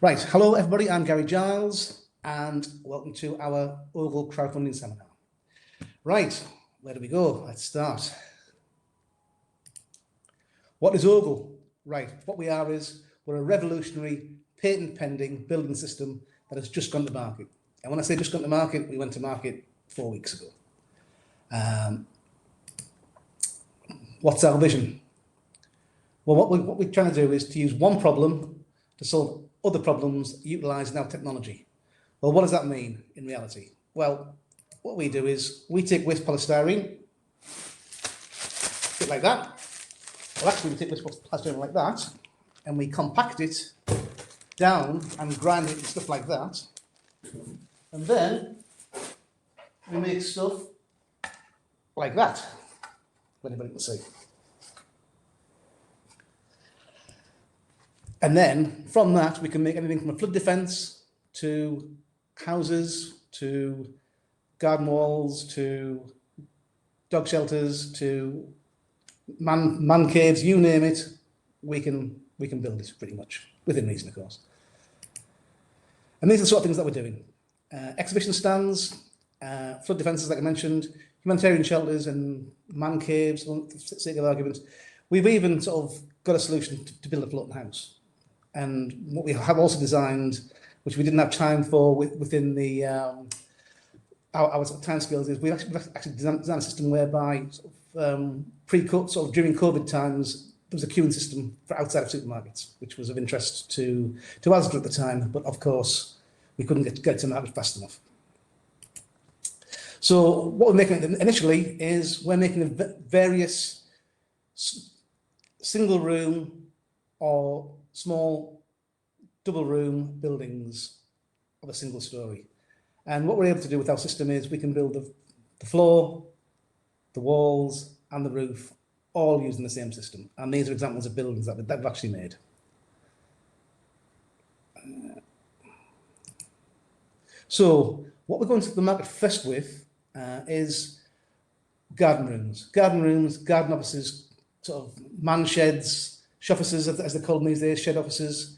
Right, hello everybody, I'm Gary Giles and welcome to our Ogel crowdfunding seminar. Right, where do we go? Let's start. What is Ogel? Right, what we are is we're a revolutionary patent pending building system that has just gone to market. And when I say just gone to market, we went to market 4 weeks ago. What's our vision? Well, what we're trying to do is to use one problem to solve other problems utilising our technology. Well, what does that mean in reality? Well, what we do is we take waste polystyrene, a bit like that. Well, actually, we take waste polystyrene like that, and we compact it down and grind it and stuff like that. And then we make stuff like that, if anybody can see. And then from that, we can make anything from a flood defence to houses, to garden walls, to dog shelters, to man caves, you name it. We can build it pretty much within reason, of course. And these are the sort of things that we're doing: exhibition stands, flood defences, like I mentioned, humanitarian shelters, and man caves. For the sake of argument, we've even sort of got a solution to build a floating house. And what we have also designed, which we didn't have time for within the our timescales, is we've actually designed a system whereby pre-cut, sort of during COVID times, there was a queuing system for outside of supermarkets, which was of interest to Asda at the time, but of course we couldn't get to market fast enough. So what we're making initially is we're making various single room or small double room buildings of a single story. And what we're able to do with our system is we can build the floor, the walls and the roof all using the same system. And these are examples of buildings that we've actually made. So what we're going to the market first with is garden rooms, garden offices, sort of man sheds, shoffices, as they're called these days, shed offices,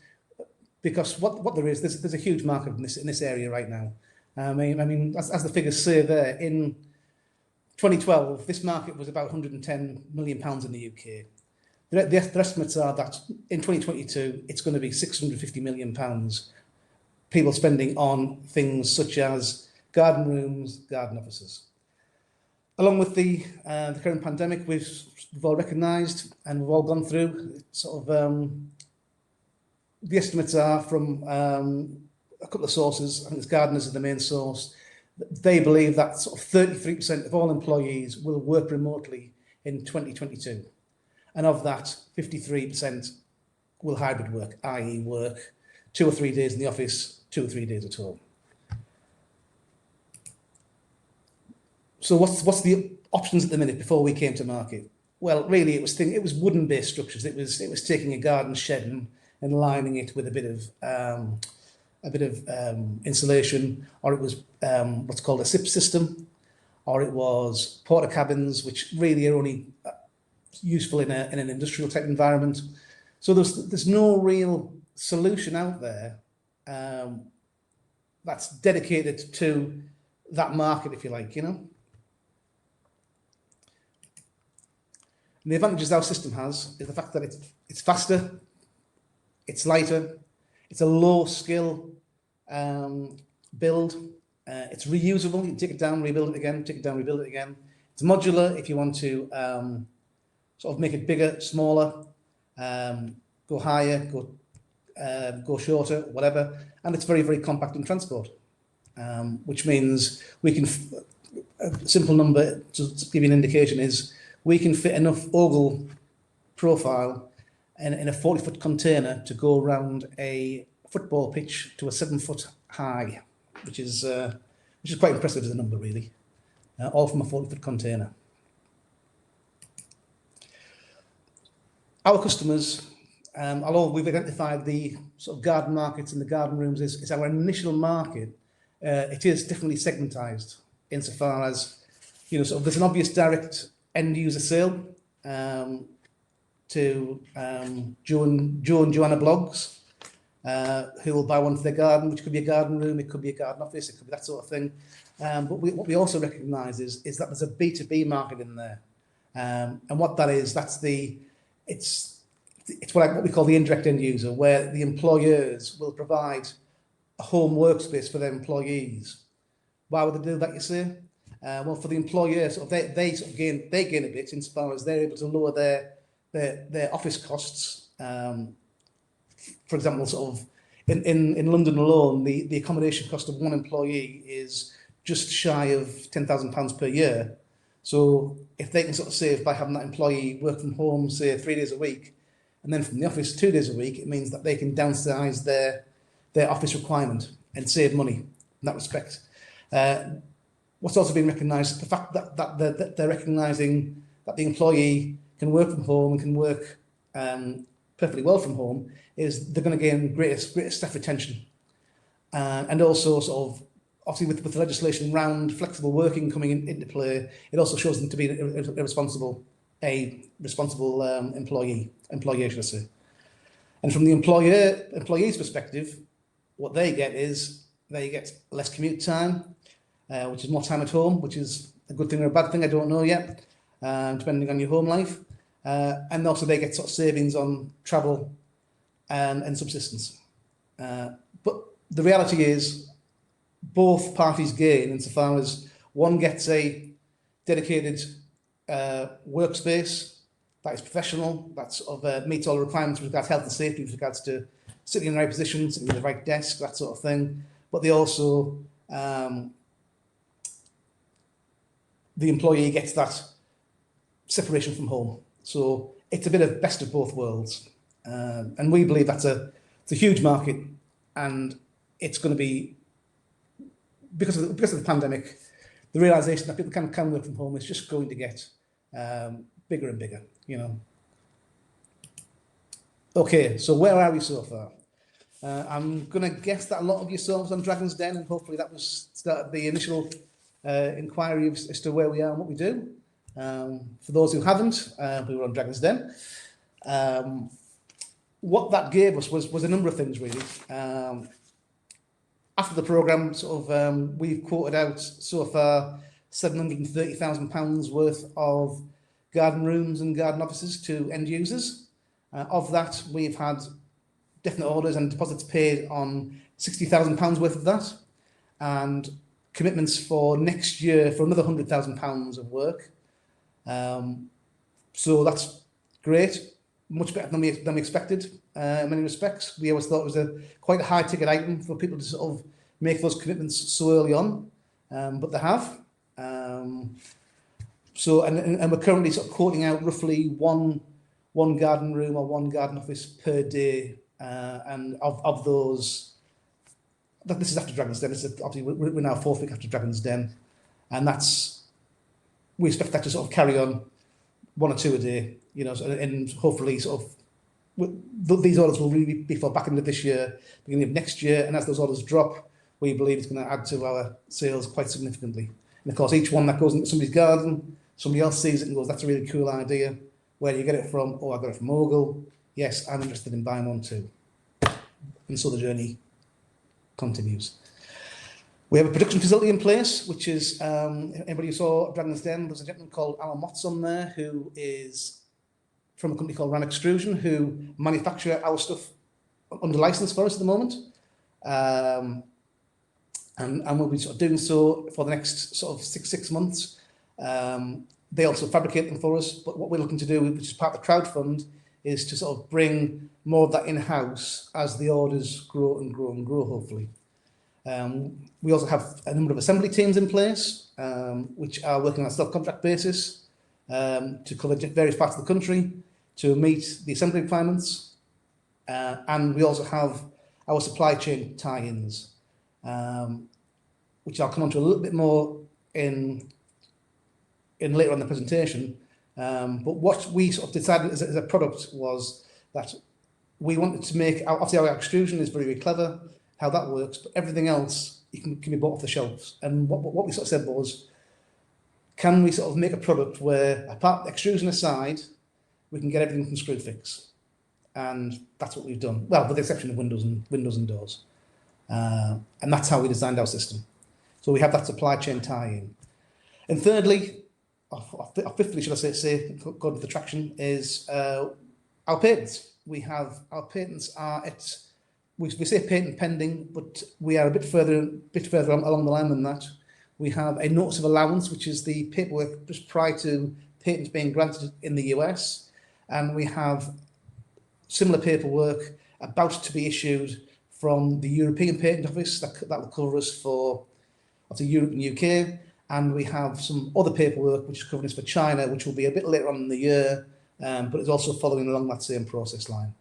because what there is, there's a huge market in this area right now. I mean, as the figures say there, in 2012, this market was about £110 million in the UK. The estimates are that in 2022, it's going to be £650 million people spending on things such as garden rooms, garden offices. Along with the current pandemic, we've all recognised and we've all gone through sort of the estimates are from a couple of sources. I think it's Gardeners is the main source. They believe that sort of 33% of all employees will work remotely in 2022, and of that, 53% will hybrid work, i.e., work 2 or 3 days in the office, 2 or 3 days at home. So what's the options at the minute before we came to market? Well, really, it was wooden-based structures. It was taking a garden shed and lining it with a bit of insulation, or it was what's called a SIP system, or it was porta cabins, which really are only useful in an industrial type environment. So there's no real solution out there that's dedicated to that market, if you like, you know. And the advantages our system has is the fact that it's faster, it's lighter, it's a low skill build, it's reusable. You can take it down, rebuild it again, take it down, rebuild it again. It's modular if you want to sort of make it bigger, smaller, go higher, go shorter, whatever. And it's very, very compact in transport, which means we can, a simple number to give you an indication is, we can fit enough Ogel profile in a 40-foot container to go around a football pitch to a 7-foot high, which is quite impressive as a number, really, all from a 40-foot container. Our customers, although we've identified the sort of garden markets and the garden rooms is our initial market, it is differently segmentised insofar as, you know, sort of there's an obvious direct end user sale to Joe and Joanna blogs, who will buy one for their garden, which could be a garden room, it could be a garden office, it could be that sort of thing. But what we also recognise is that there's a B2B market in there. And what that is, it's what we call the indirect end user, where the employers will provide a home workspace for their employees. Why would they do that, you say? Well, for the employers, they gain a bit insofar as they're able to lower their office costs. For example, sort of in London alone, the accommodation cost of one employee is just shy of £10,000 per year. So if they can sort of save by having that employee work from home, say 3 days a week, and then from the office 2 days a week, it means that they can downsize their office requirement and save money in that respect. What's also been recognised is the fact that they're recognising that the employee can work from home and can work perfectly well from home, is they're going to gain greater staff retention. And also sort of, obviously with the legislation around flexible working coming into play, it also shows them to be a responsible employee, should I say. And from the employee's perspective, what they get is they get less commute time, which is more time at home, which is a good thing or a bad thing, I don't know yet, depending on your home life. And also they get sort of savings on travel and subsistence. But the reality is both parties gain insofar as one gets a dedicated workspace that is professional, that sort of meets all the requirements with regards to health and safety, with regards to sitting in the right position, sitting at the right desk, that sort of thing. But they also, the employee gets that separation from home. So it's a bit of best of both worlds. And we believe it's a huge market, and it's going to be, because of the pandemic, the realisation that people can work from home is just going to get bigger and bigger, you know. Okay, so where are we so far? I'm going to guess that a lot of yourselves on Dragon's Den, and hopefully that was started the initial inquiry as to where we are and what we do. For those who haven't, we were on Dragon's Den. What that gave us was a number of things, really. After the programme, we've quoted out so far £730,000 worth of garden rooms and garden offices to end users. Of that, we've had definite orders and deposits paid on £60,000 worth of that, and commitments for next year for another £100,000 of work. So that's great, much better than we expected in many respects. We always thought it was quite a high ticket item for people to sort of make those commitments so early on, but they have. So we're currently sort of quoting out roughly one garden room or one garden office per day, and of those, this is after Dragon's Den. Obviously we're now 4th week after Dragon's Den, and we expect that to sort of carry on 1 or 2 a day, you know, and hopefully sort of these orders will really be for back end of this year, beginning of next year, and as those orders drop, we believe it's going to add to our sales quite significantly. And of course, each one that goes into somebody's garden, somebody else sees it and goes, "That's a really cool idea. Where do you get it from?" "Oh, I got it from Ogel. Yes, I'm interested in buying one too." And so the journey continues. We have a production facility in place, which is, anybody who saw Dragon's Den, there's a gentleman called Alan Watts on there, who is from a company called Ram Extrusion, who manufacture our stuff under license for us at the moment. And we'll be sort of doing so for the next sort of six months. They also fabricate them for us, but what we're looking to do, which is part of the crowdfund, is to sort of bring more of that in-house as the orders grow and grow and grow, hopefully. We also have a number of assembly teams in place, which are working on a self-contract basis to cover various parts of the country to meet the assembly requirements. And we also have our supply chain tie-ins, which I'll come on to a little bit more in later on in the presentation. But what we sort of decided as a product was that we wanted to make, obviously our extrusion is very, very clever, how that works, but everything else can be bought off the shelves. And what we sort of said was, can we sort of make a product where, apart extrusion aside, we can get everything from Screwfix? and that's what we've done. Well, with the exception of windows and doors, and that's how we designed our system. So we have that supply chain tie-in. And thirdly, or fifthly, should I say, according to the traction, is our patents. Our patents are at, we say patent pending, but we are a bit further along the line than that. We have a notice of allowance, which is the paperwork just prior to patents being granted in the US, and we have similar paperwork about to be issued from the European Patent Office that will cover us for Europe and UK, and we have some other paperwork which is covering us for China, which will be a bit later on in the year, but it's also following along that same process line.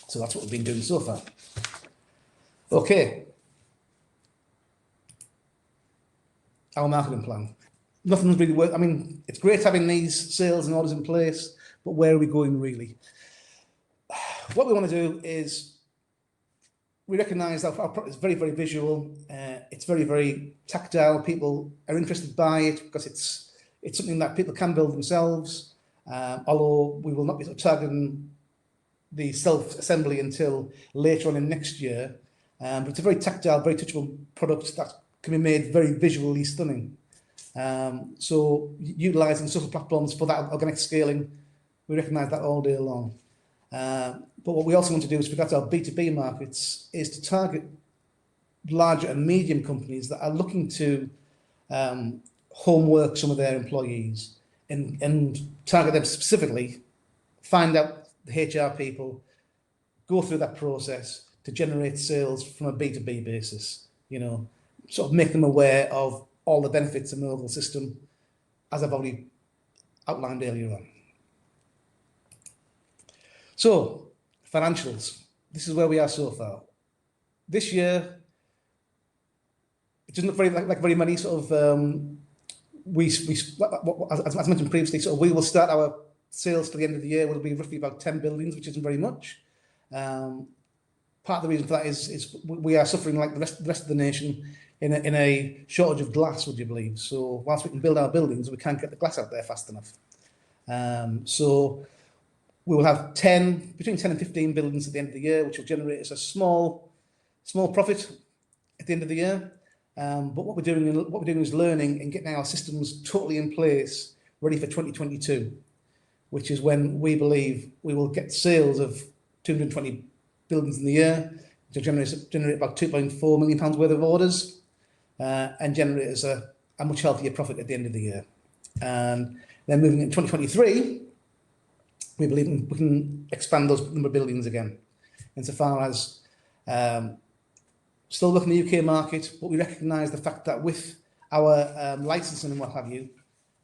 So that's what we've been doing so far. Okay. Our marketing plan. Nothing's really worked. I mean, it's great having these sales and orders in place, but where are we going really? What we want to do is, we recognise that our product is very, very visual. It's very, very tactile. People are interested by it because it's something that people can build themselves. Although we will not be targeting the self-assembly until later on in next year. But it's a very tactile, very touchable product that can be made very visually stunning. So utilising social platforms for that organic scaling, we recognise that all day long. But what we also want to do is, with our B2B markets, is to target larger and medium companies that are looking to homework some of their employees and target them specifically, find out the HR people, go through that process to generate sales from a B2B basis, you know, sort of make them aware of all the benefits of an Ogel system, as I've already outlined earlier on. So, financials. This is where we are so far. This year, it doesn't look like very many sort of, as mentioned previously, so we will start our sales to the end of the year will be roughly about 10 buildings, which isn't very much. Part of the reason for that is we are suffering like the rest of the nation in a shortage of glass, would you believe? So whilst we can build our buildings, we can't get the glass out there fast enough. So we will have between 10 and 15 buildings at the end of the year, which will generate us a small profit at the end of the year. But what we're doing is learning and getting our systems totally in place, ready for 2022, which is when we believe we will get sales of 220 buildings in the year, to generate about £2.4 million worth of orders, and generate us a much healthier profit at the end of the year. And then moving into 2023, we believe we can expand those number of buildings again, insofar as still looking at the UK market, but we recognise the fact that with our licensing and what have you,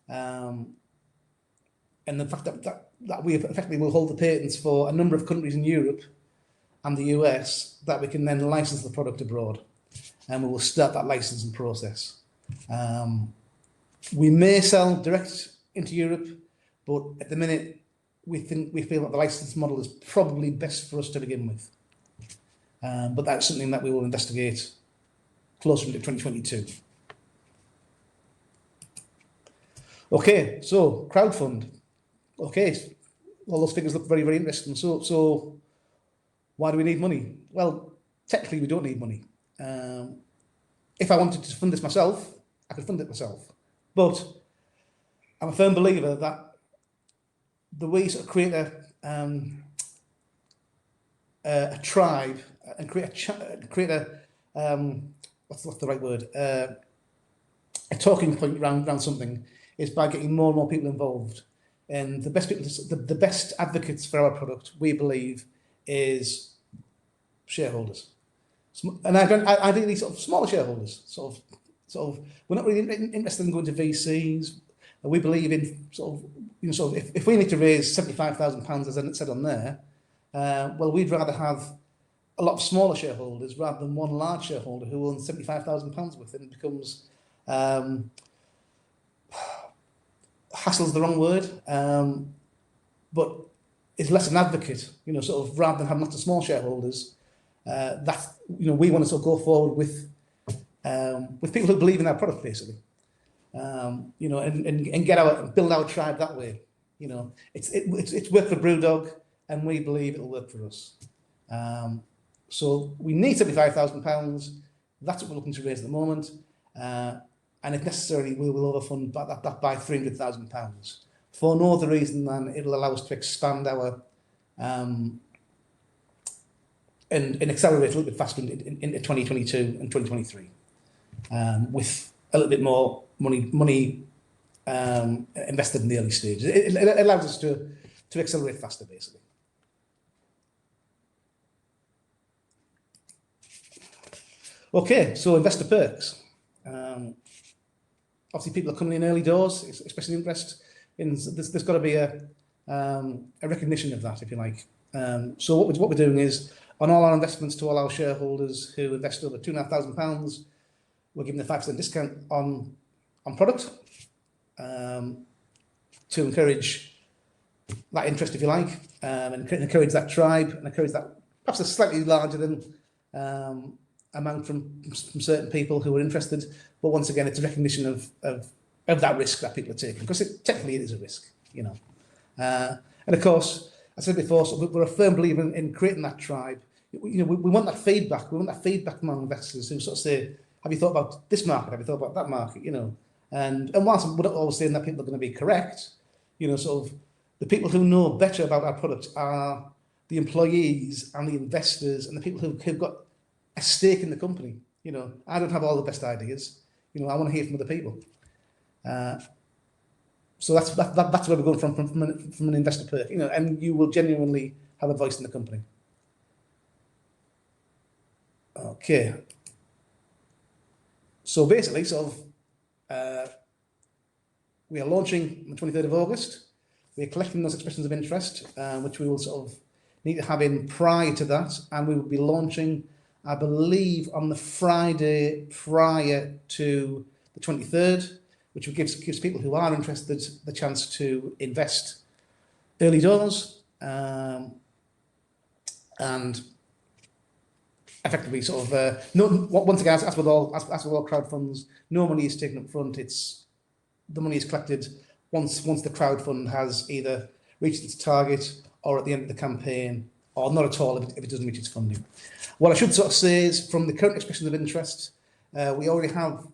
and the fact that we effectively will hold the patents for a number of countries in Europe and the US, that we can then license the product abroad, and we will start that licensing process. We may sell direct into Europe, but at the minute we feel that the license model is probably best for us to begin with. But that's something that we will investigate closer into 2022. Okay, so crowdfund. Okay, all those figures look very, very interesting. So why do we need money? Well, technically we don't need money. If I wanted to fund this myself, I could fund it myself. But I'm a firm believer that the way to create a tribe and create what's the right word? A talking point around something is by getting more and more people involved. And the best people, the best advocates for our product, we believe, is shareholders. And ideally sort of smaller shareholders. Sort of, we're not really interested in going to VCs. We believe in sort of, if we need to raise £75,000, as I said on there, well, we'd rather have a lot of smaller shareholders rather than one large shareholder who owns £75,000 worth, and it becomes hassle's the wrong word, but is less an advocate, sort of, rather than having lots of small shareholders. We want to sort of go forward with people who believe in our product, basically, and get build our tribe that way. It's worked for Brewdog. and we believe it'll work for us. So we need £75,000. That's what we're looking to raise at the moment. And if necessary, we will overfund that by £300,000 for no other reason than it'll allow us to expand our and accelerate a little bit faster into 2022 and 2023 with a little bit more money invested in the early stages. It allows us to accelerate faster, basically. Okay, so investor perks. Obviously, people are coming in early doors, expressing interest. There's got to be a recognition of that, if you like. So what we're doing is, on all our investments to all our shareholders who invest over £2,500, we're giving a 5% discount on product to encourage that interest, if you like, and encourage that tribe, and encourage that perhaps a slightly larger than amount from certain people who are interested. But once again, it's a recognition of that risk that people are taking, because technically it is a risk, you know. And of course, I said before, so we're a firm believer in creating that tribe. You know, we want that feedback. We want that feedback from our investors who sort of say, "Have you thought about this market? Have you thought about that market?" You know, and whilst we're not always saying that people are going to be correct, you know, sort of the people who know better about our product are the employees and the investors and the people who've got a stake in the company. You know, I don't have all the best ideas. You know, I want to hear from other people. So that's where we're going from an investor perk. You know, and you will genuinely have a voice in the company. Okay. So basically, we are launching on the 23rd of August. We're collecting those expressions of interest, which we will sort of need to have in prior to that, and we will be launching, I believe, on the Friday prior to the 23rd, which gives people who are interested the chance to invest early doors, and effectively sort of once again, as with all crowd funds, no money is taken up front. The money is collected once the crowd fund has either reached its target or at the end of the campaign, or not at all if it doesn't reach its funding. What I should sort of say is, from the current expressions of interest, we already have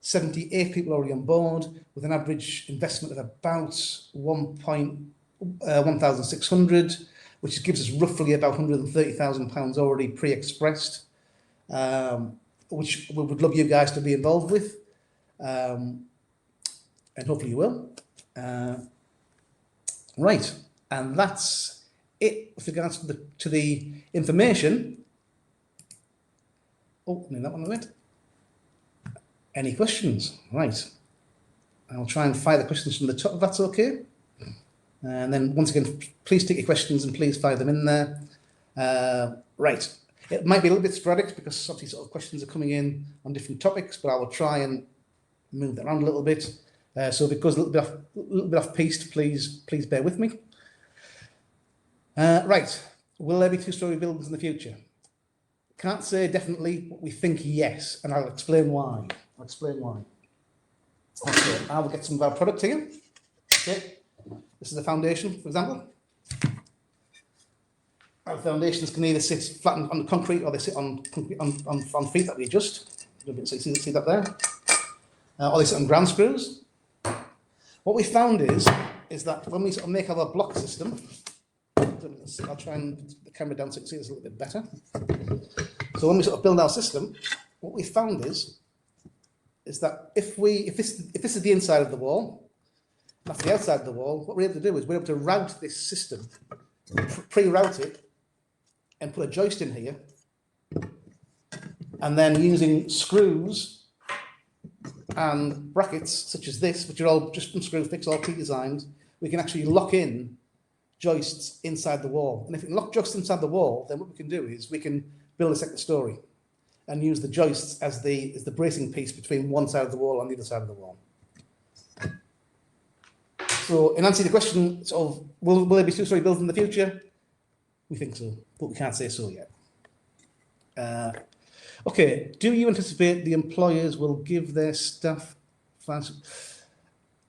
78 people already on board, with an average investment of about 1,600, which gives us roughly about £130,000 already pre-expressed, which we would love you guys to be involved with, and hopefully you will. Right, and that's it with regards to the information. Oh, I mean that one a bit. Any questions? Right. I'll try and fire the questions from the top, if that's okay. And then once again, please take your questions and please fire them in there. Right. It might be a little bit sporadic because obviously sort of questions are coming in on different topics, but I will try and move that around a little bit. So if it goes a little bit off piste, please bear with me. Right. Will there be two-story buildings in the future? Can't say definitely, but we think yes, and I'll explain why. Okay, I will get some of our product here. Okay, this is the foundation, for example. Our foundations can either sit flat on the concrete, or they sit on feet that we adjust. So you see that there, or they sit on ground screws. What we found is that when we sort of make our block system, I'll try and put the camera down so you can see this a little bit better. So when we sort of build our system, what we found is that if this is the inside of the wall, that's the outside of the wall, what we're able to do is we're able to route this system, pre-route it, and put a joist in here, and then using screws and brackets such as this, which are all just from screw fix, all pre-designed, we can actually lock in joists inside the wall. And if we can lock joists inside the wall, then what we can do is we can build a second story and use the joists as the bracing piece between one side of the wall and the other side of the wall. So in answer to the question, sort of, will there be two-story buildings in the future? We think so, but we can't say so yet. Okay, do you anticipate the employers will give their staff financial?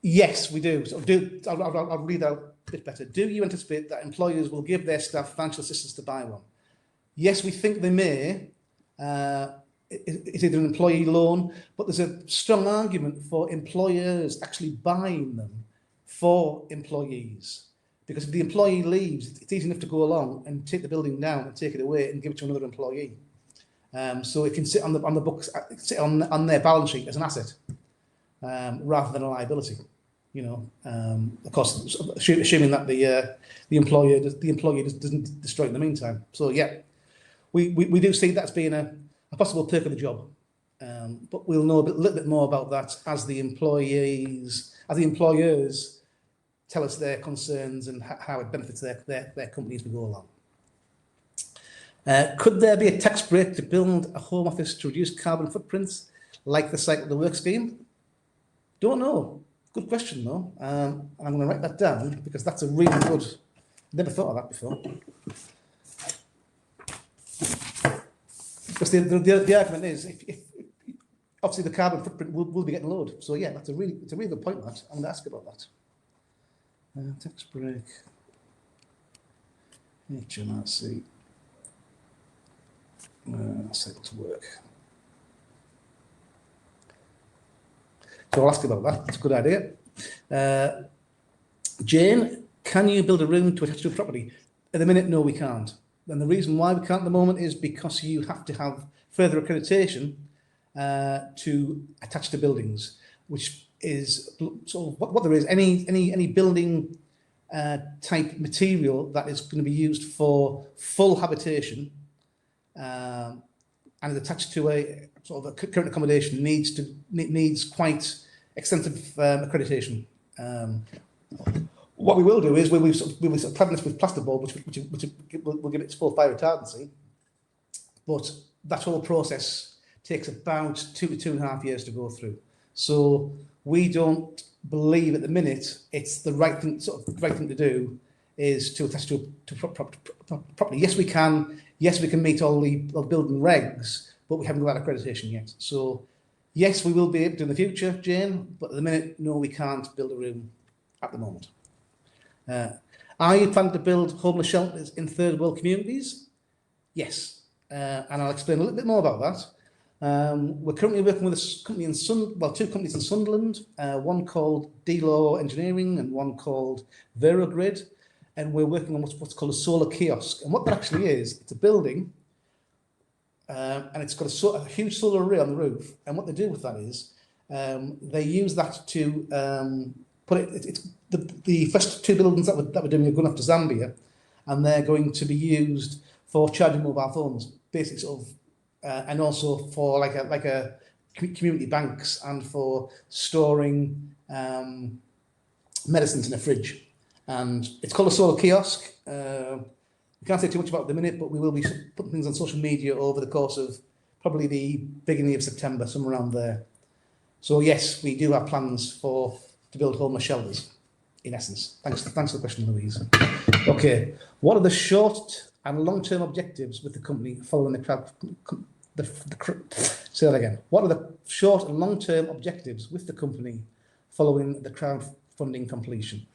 Yes, we do. So I'll read out bit better. Do you anticipate that employers will give their staff financial assistance to buy one? Yes, we think they may. It's either an employee loan, but there's a strong argument for employers actually buying them for employees. Because if the employee leaves, it's easy enough to go along and take the building down and take it away and give it to another employee. So it can sit on the books, sit on their balance sheet as an asset, rather than a liability. Of course, assuming that the employer doesn't destroy it in the meantime. So yeah, we do see that as being a possible perk of the job, but we'll know a little bit more about that as the employers tell us their concerns and how it benefits their company as we go along. Could there be a tax break to build a home office to reduce carbon footprints, like the Cycle to Work scheme? Don't know. Good question, though. And I'm going to write that down because that's a really good. Never thought of that before. Because the argument is, if obviously the carbon footprint will be getting lowered. So yeah, it's a really good point. That I'm going to ask about that. Tax break. HMRC. Cycle to Work. So I'll ask about that. It's a good idea. Jane, can you build a room to attach to a property? At the minute, no, we can't. And the reason why we can't at the moment is because you have to have further accreditation to attach to buildings, which is sort of what there is. Any building type material that is going to be used for full habitation and is attached to a sort of a current accommodation needs quite extensive accreditation. What we will do is we will sort of plan this with plasterboard, which will give it its full fire retardancy, but that whole process takes about 2 to 2.5 years to go through. So we don't believe at the minute it's the right thing to do is to attach to property. Yes, we can. Yes, we can meet all the building regs, but we haven't got that accreditation yet. So yes, we will be able to in the future, Jane, but at the minute, no, we can't build a room at the moment. Are you planning to build homeless shelters in third world communities? Yes, and I'll explain a little bit more about that. We're currently working with a company in two companies in Sunderland, one called D-Law Engineering and one called Verogrid, and we're working on what's called a solar kiosk. And what that actually is, it's a building, and it's got a huge solar array on the roof. And what they do with that is they use that to put it. It's the first two buildings that we're doing are going off to Zambia, and they're going to be used for charging mobile phones, basically sort of. And also for like a community banks and for storing medicines in a fridge. And it's called a solar kiosk. We can't say too much about it at the minute, but we will be putting things on social media over the course of probably the beginning of September, somewhere around there. So yes, we do have plans to build homeless shelters, in essence. Thanks for the question, Louise. Okay, what are the short and long-term objectives with the company following the crowd? Say that again. What are the short and long-term objectives with the company following the crowdfunding completion?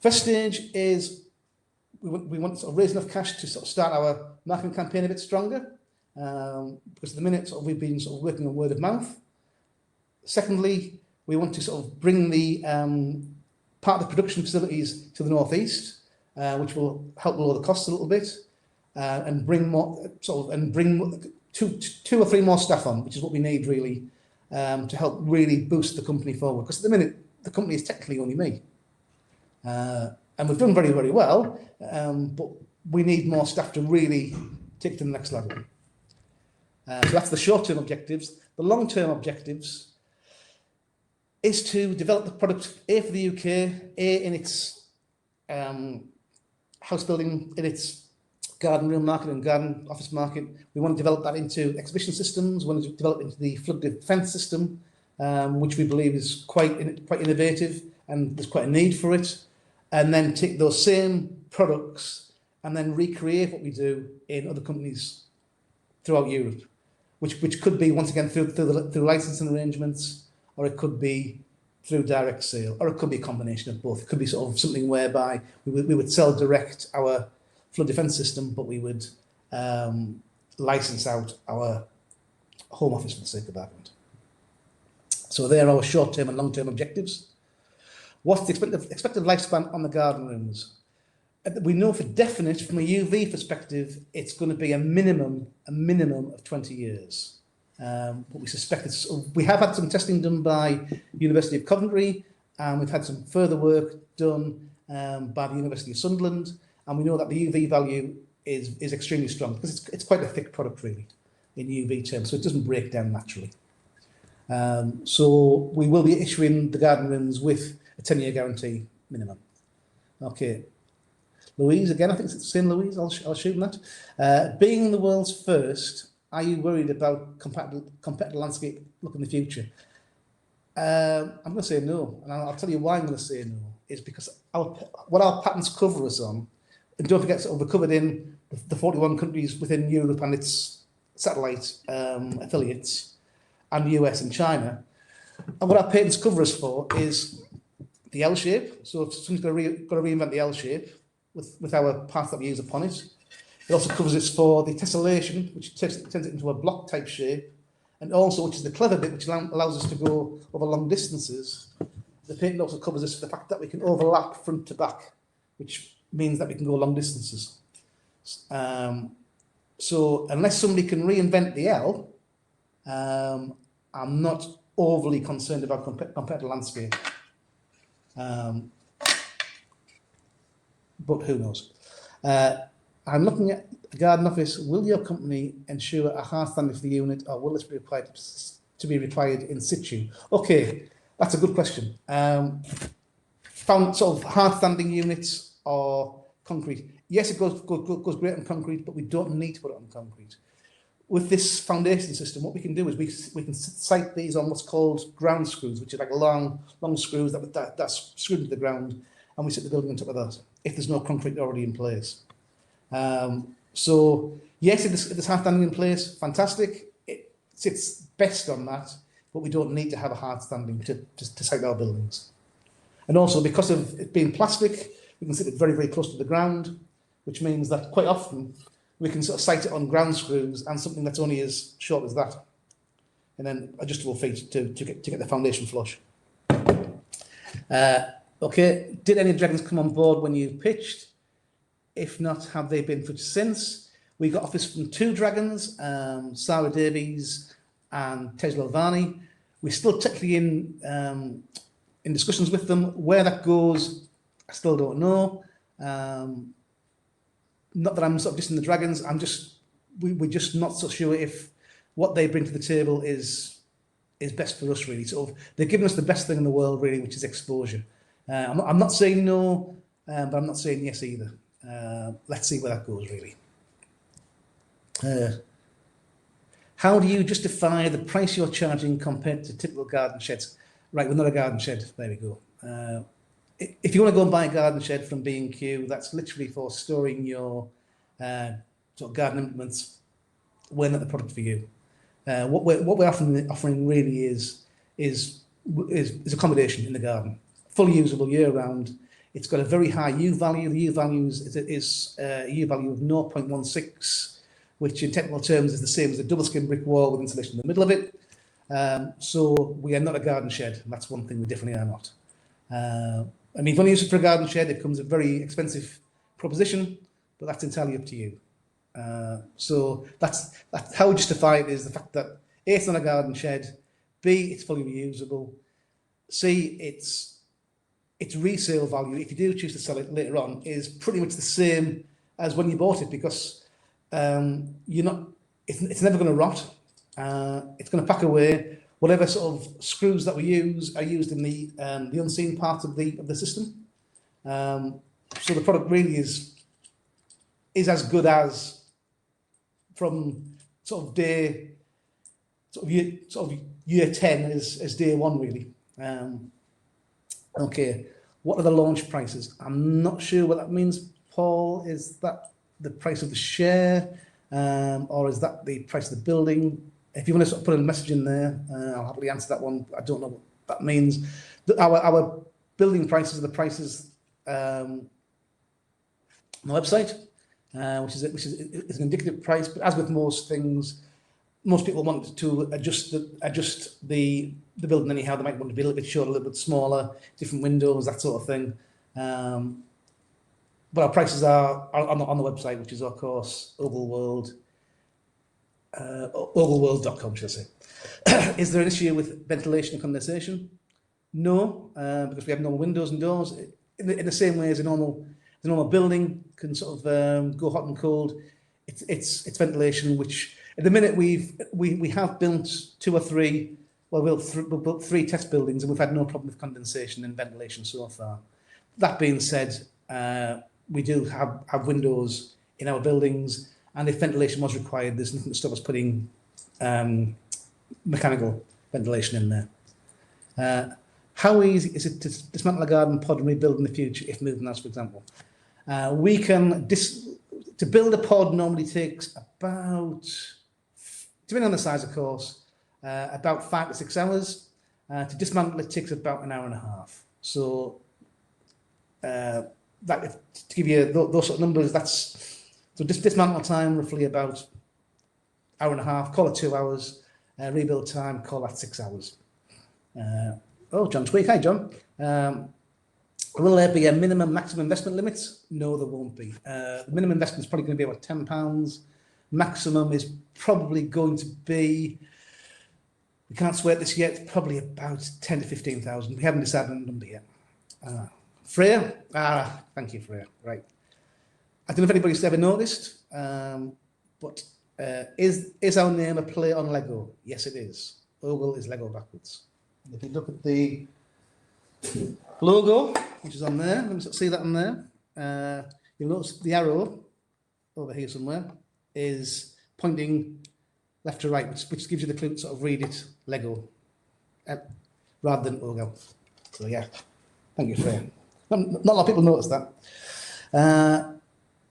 First stage is we want to sort of raise enough cash to sort of start our marketing campaign a bit stronger, because at the minute we've been sort of working on word of mouth. Secondly, we want to sort of bring the part of the production facilities to the northeast, which will help lower the costs a little bit, and bring two or three more staff on, which is what we need really to help really boost the company forward. Because at the minute, the company is technically only me. And we've done very, very well, but we need more staff to really take it to the next level. So that's the short-term objectives. The long-term objectives is to develop the product, A, for the UK, A, in its house building, in its garden room market and garden office market. We want to develop that into exhibition systems. We want to develop into the flood defence system, which we believe is quite innovative and there's quite a need for it. And then take those same products and then recreate what we do in other companies throughout Europe, which could be once again through licensing arrangements, or it could be through direct sale, or it could be a combination of both. It could be sort of something whereby we would sell direct our flood defence system, but we would license out our home office for the sake of argument. So there are our short-term and long-term objectives. What's the expected lifespan on the garden rooms? We know for definite, from a UV perspective, it's going to be a minimum of 20 years. But we suspect we have had some testing done by University of Coventry, and we've had some further work done by the University of Sunderland, and we know that the UV value is extremely strong because it's quite a thick product really in UV terms, so it doesn't break down naturally. So we will be issuing the garden rooms with a 10-year guarantee minimum. Okay. Louise, again, I think it's the same Louise, I'll shoot that. Being the world's first, are you worried about competitive landscape look in the future? I'm going to say no, and I'll tell you why I'm going to say no, is because what our patents cover us on, and don't forget, we're covered in the 41 countries within Europe and its satellite affiliates, and US and China. And what our patents cover us for is the L shape. So if someone's got to reinvent the L shape with our path that we use upon it. It also covers us for the tessellation, which turns it into a block type shape, and also, which is the clever bit, which allows us to go over long distances. The patent also covers us for the fact that we can overlap front to back, which means that we can go long distances. So unless somebody can reinvent the L, I'm not overly concerned about competitive landscape. But who knows? I'm looking at the garden office. Will your company ensure a hard standing for the unit, or will this be required to be required in situ? Okay, that's a good question. Found sort of hard standing units or concrete. Yes, it goes great on concrete, but we don't need to put it on concrete. With this foundation system, what we can do is we can site these on what's called ground screws, which are like long screws that's screwed into the ground, and we sit the building on top of that if there's no concrete already in place. So yes, if there's hard standing in place, fantastic. It sits best on that, but we don't need to have a hard standing to site our buildings. And also, because of it being plastic, we can sit it very, very close to the ground, which means that quite often we can sort of site it on ground screws and something that's only as short as that, and then adjustable feet to get the foundation flush. Okay, did any dragons come on board when you pitched? If not, have they been pitched since? We got offers from 2 dragons, Sarah Davies and Tesla Alvani. We're still technically in discussions with them. Where that goes, I still don't know. Not that I'm sort of dissing the dragons. We're just not so sure if what they bring to the table is best for us, really. So they're giving us the best thing in the world, really, which is exposure. I'm not saying no, but I'm not saying yes either. Let's see where that goes, really. How do you justify the price you're charging compared to typical garden sheds? Right, we're not a garden shed. There we go. If you want to go and buy a garden shed from B&Q, that's literally for storing your sort of garden implements. We're not the product for you. What we're offering really is accommodation in the garden, fully usable year round. It's got a very high U value. The U value is a U value of 0.16, which in technical terms is the same as a double skin brick wall with insulation in the middle of it. So we are not a garden shed, and that's one thing we definitely are not. I mean, if you want to use it for a garden shed, it comes a very expensive proposition, but that's entirely up to you. So that's how we justify it, is the fact that A, it's not a garden shed, B, it's fully reusable, C, its resale value, if you do choose to sell it later on, is pretty much the same as when you bought it, because it's never going to rot. It's going to pack away. Whatever sort of screws that we use are used in the unseen part of the system. So the product really is as good as from year 10 as day one, really. Okay, what are the launch prices? I'm not sure what that means, Paul. Is that the price of the share, or is that the price of the building? If you want to sort of put a message in there, I'll happily answer that one. I don't know that means that our building prices are the prices on the website, which is an indicative price. But as with most things, most people want to adjust the building anyhow. They might want to be a little bit shorter, a little bit smaller, different windows, that sort of thing. But our prices are on the website, which is of course ogelworld.com, should I say. Is there an issue with ventilation and condensation? No, because we have normal windows and doors. In the same way as a normal building can sort of go hot and cold. It's ventilation, which at the minute we have built 2 or 3. Well, we've built 3 test buildings and we've had no problem with condensation and ventilation so far. That being said, we do have windows in our buildings, and if ventilation was required, there's nothing to stop us putting mechanical ventilation in there. How easy is it to dismantle a garden pod and rebuild in the future if moving house, for example? We can to build a pod normally takes about, depending on the size, of course, about 5 to 6 hours. To dismantle it takes about an hour and a half. So to give you those sort of numbers, so dismantle time roughly about hour and a half. Call it 2 hours. Rebuild time, call that 6 hours. John Tweak, hi John. Will there be a minimum maximum investment limit? No, there won't be. The minimum investment is probably going to be about £10. Maximum is probably going to be, we can't swear this yet, probably about 10 to 15,000. We haven't decided on the number yet. Freya? Thank you, Freya. Right. I don't know if anybody's ever noticed, but is our name a play on Lego? Yes, it is. Ogel is Lego backwards. And if you look at the logo, which is on there, let me see that on there. You'll notice the arrow over here somewhere is pointing left to right, which gives you the clue to sort of read it Lego rather than Ogel. So yeah, thank you, Freya. Not a lot of people notice that.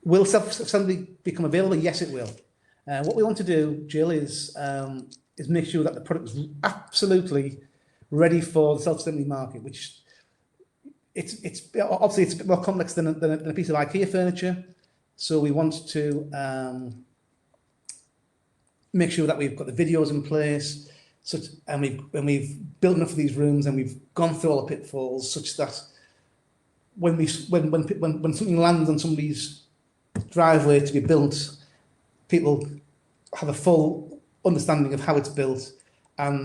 Will self-assembly become available? Yes, it will. What we want to do, Jill, is make sure that the product is absolutely ready for the self-assembly market, which it's obviously it's a bit more complex than a piece of IKEA furniture. So we want to make sure that we've got the videos in place, and we've built enough of these rooms, and we've gone through all the pitfalls, such that when something lands on somebody's driveway to be built, people have a full understanding of how it's built, and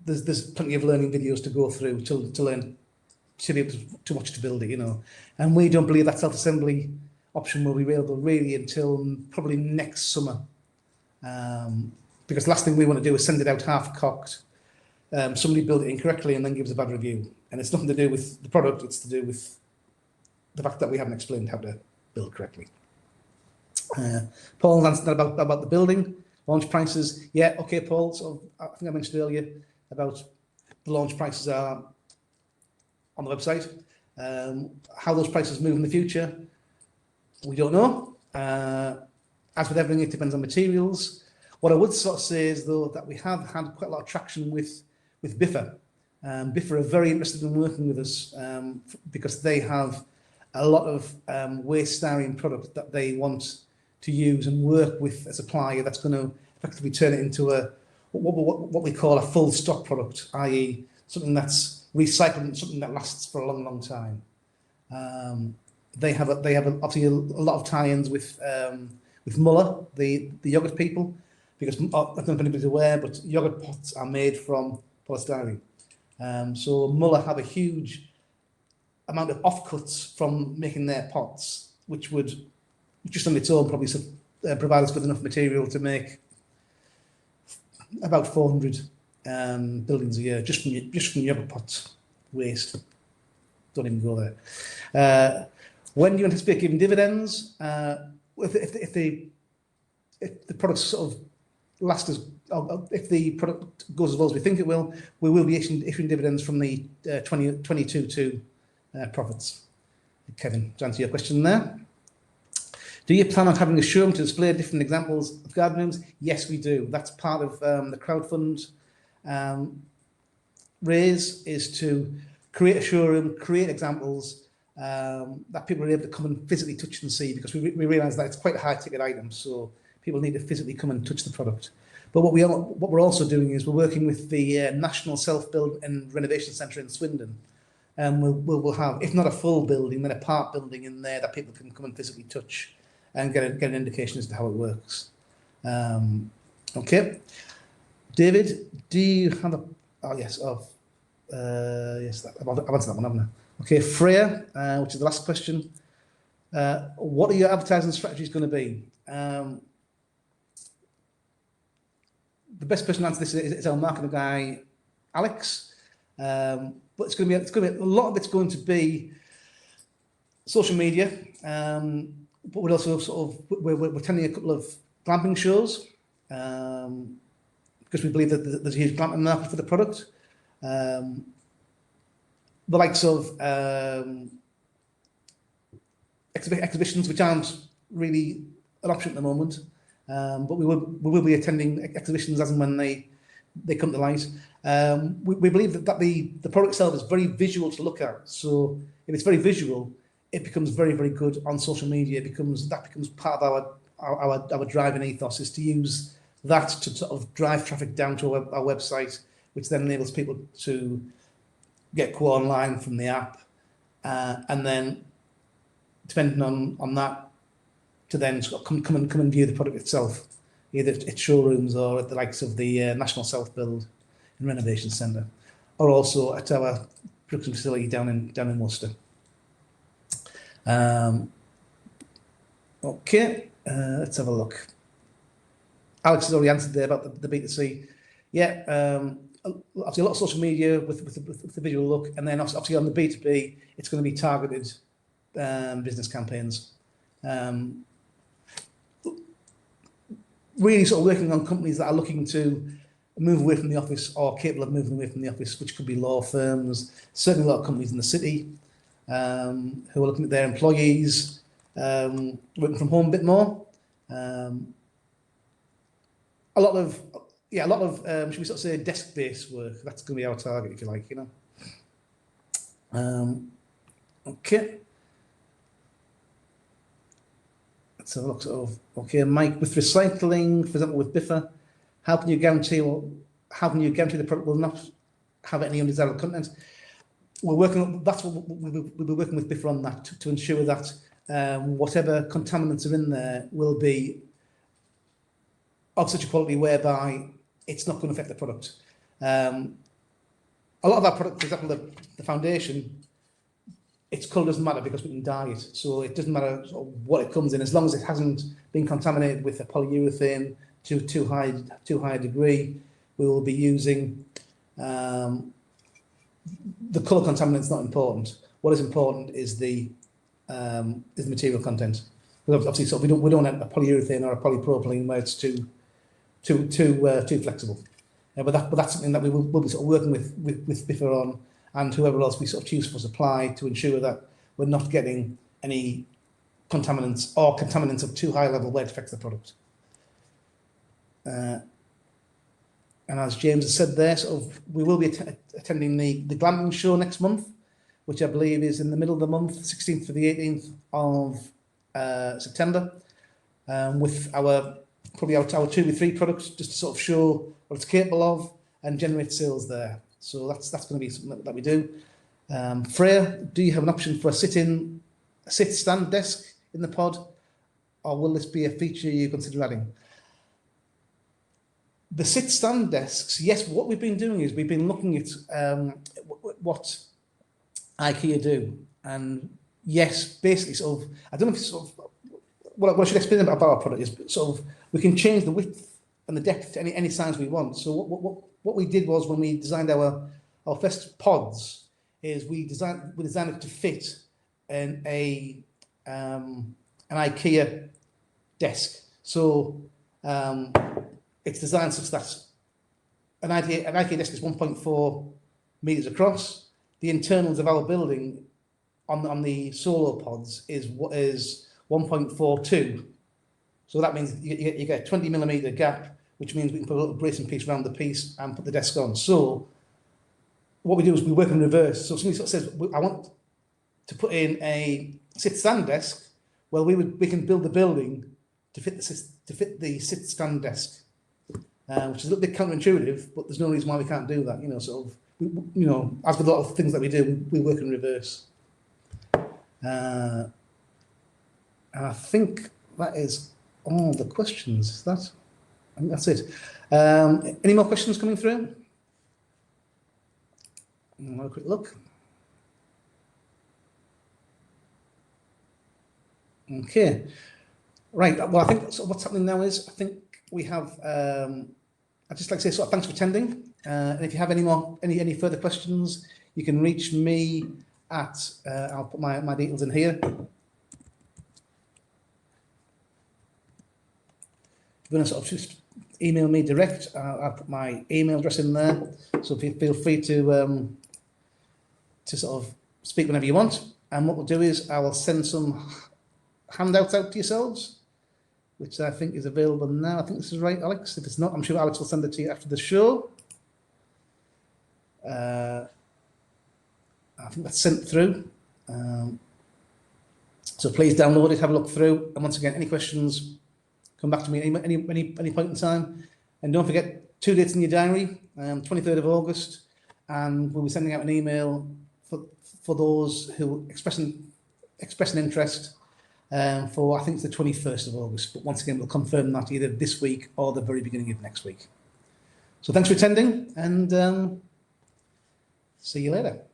there's plenty of learning videos to go through to learn to be able to watch to build it, And we don't believe that self-assembly option will be available really until probably next summer, because the last thing we want to do is send it out half-cocked. Somebody built it incorrectly and then gives a bad review, and it's nothing to do with the product. It's to do with the fact that we haven't explained how to build correctly. Paul answered about the building launch prices. Yeah, okay, Paul. So I think I mentioned earlier about the launch prices are on the website. How those prices move in the future, we don't know. As with everything, it depends on materials. What I would sort of say is, though, that we have had quite a lot of traction with Biffa. Biffa are very interested in working with us because they have a lot of waste styrene product that they want to use and work with a supplier that's going to effectively turn it into what we call a full stock product, i.e. something that's recycled and something that lasts for a long, long time. They have obviously a lot of tie-ins with Muller, the yogurt people, because I don't know if anybody's aware, but yogurt pots are made from polystyrene. So Muller have a huge amount of offcuts from making their pots, which would just on its own probably provide us with enough material to make about 400 buildings a year just from yogurt pots waste. Don't even go there. When do you anticipate giving dividends? If the product sort of if the product goes as well as we think it will, we will be issuing dividends from the 2022 profits. Kevin, to answer your question there. Do you plan on having a showroom to display different examples of garden rooms? Yes, we do. That's part of the crowdfund. raise is to create a showroom, create examples that people are able to come and physically touch and see, because we realise that it's quite a high ticket item, so people need to physically come and touch the product. But what we're also doing is we're working with the National Self-Build and Renovation Centre in Swindon, and we'll have, if not a full building, then a part building in there that people can come and physically touch and get an indication as to how it works. Okay, David, do you have a? Oh yes, yes, I've answered that one, haven't I? Okay, Freya, which is the last question. What are your advertising strategies going to be? The best person to answer this is our marketing guy, Alex. But it's going to be a lot of it's going to be social media. But we're also we're attending a couple of glamping shows because we believe that there's a huge glamping market for the product. The likes of exhibitions, which aren't really an option at the moment, but we will be attending exhibitions as and when they come to light. We believe that the product itself is very visual to look at. So if it's very visual, it becomes very, very good on social media. That becomes part of our driving ethos, is to use that to sort of drive traffic down to our website, which then enables people to get quote online from the app, and then depending on that, to then sort of come and view the product itself, either at showrooms or at the likes of the National Self-Build and Renovation Centre, or also at our production facility down in Worcester. Okay, let's have a look. Alex has already answered there about the B2C. Yeah, obviously a lot of social media with the visual look, and then obviously on the B2B, it's going to be targeted business campaigns. Really sort of working on companies that are looking to move away from the office or capable of moving away from the office, which could be law firms, certainly a lot of companies in the city who are looking at their employees working from home a bit more. A lot of should we sort of say desk-based work. That's going to be our target, if you like, you know. Okay. Let's have a look. Okay, Mike, with recycling, for example, with Biffa, how can you guarantee the product will not have any undesirable content? We're working. That's what we'll be working with Biffa on that to ensure that whatever contaminants are in there will be of such a quality whereby it's not going to affect the product. A lot of our product, for example, the foundation, its colour doesn't matter because we can dye it. So it doesn't matter what it comes in, as long as it hasn't been contaminated with a polyurethane to too high a degree. We will be using the colour contaminant's not important. What is important is the material content. Because obviously, so we don't have a polyurethane or a polypropylene where it's too flexible. But that's something that we will be sort of working with Biffa on, and whoever else we sort of choose for supply, to ensure that we're not getting any contaminants or contaminants of too high level where it affects the product. And as James has said there, sort of, we will be attending the glamping show next month, which I believe is in the middle of the month, 16th to the 18th of September, with probably our 2 or 3 products, just to sort of show what it's capable of and generate sales there. So that's going to be something that we do. Freya, do you have an option for a sit-stand desk in the pod, or will this be a feature you consider adding? The sit-stand desks, yes. What we've been doing is we've been looking at what IKEA do, and yes, basically, sort of, I don't know if it's sort of what I should explain about our product is sort of we can change the width and the depth to any size we want. So what we did was, when we designed our first pods, is we designed it to fit an IKEA desk. So it's designed such that an IKEA desk is 1.4 meters across. The internals of our building on the solo pods is 1.42. So that means you get a 20 millimeter gap, which means we can put a little bracing piece around the piece and put the desk on. So what we do is we work in reverse. So somebody sort of says, I want to put in a sit-stand desk. Well, we can build the building to fit the sit-stand desk, which is a little bit counterintuitive, but there's no reason why we can't do that. You know, sort of, you know, as with a lot of things that we do, we work in reverse. And I think that is all the questions. I think that's it. Any more questions coming through? Have a quick look. Okay, right. Well, I think sort of what's happening now is I think we have. I'd just like to say sort of thanks for attending. And if you have any further questions, you can reach me at. I'll put my details in here. If you're going to sort of just email me direct, I'll put my email address in there. So feel free to sort of speak whenever you want. And what we'll do is I will send some handouts out to yourselves, which I think is available now. I think this is right, Alex. If it's not, I'm sure Alex will send it to you after the show. I think that's sent through. So please download it, have a look through. And once again, any questions, come back to me any point in time. And don't forget, 2 dates in your diary, 23rd of August, and we'll be sending out an email for those who express an interest for, I think it's the 21st of August. But once again, we'll confirm that either this week or the very beginning of next week. So thanks for attending, and see you later.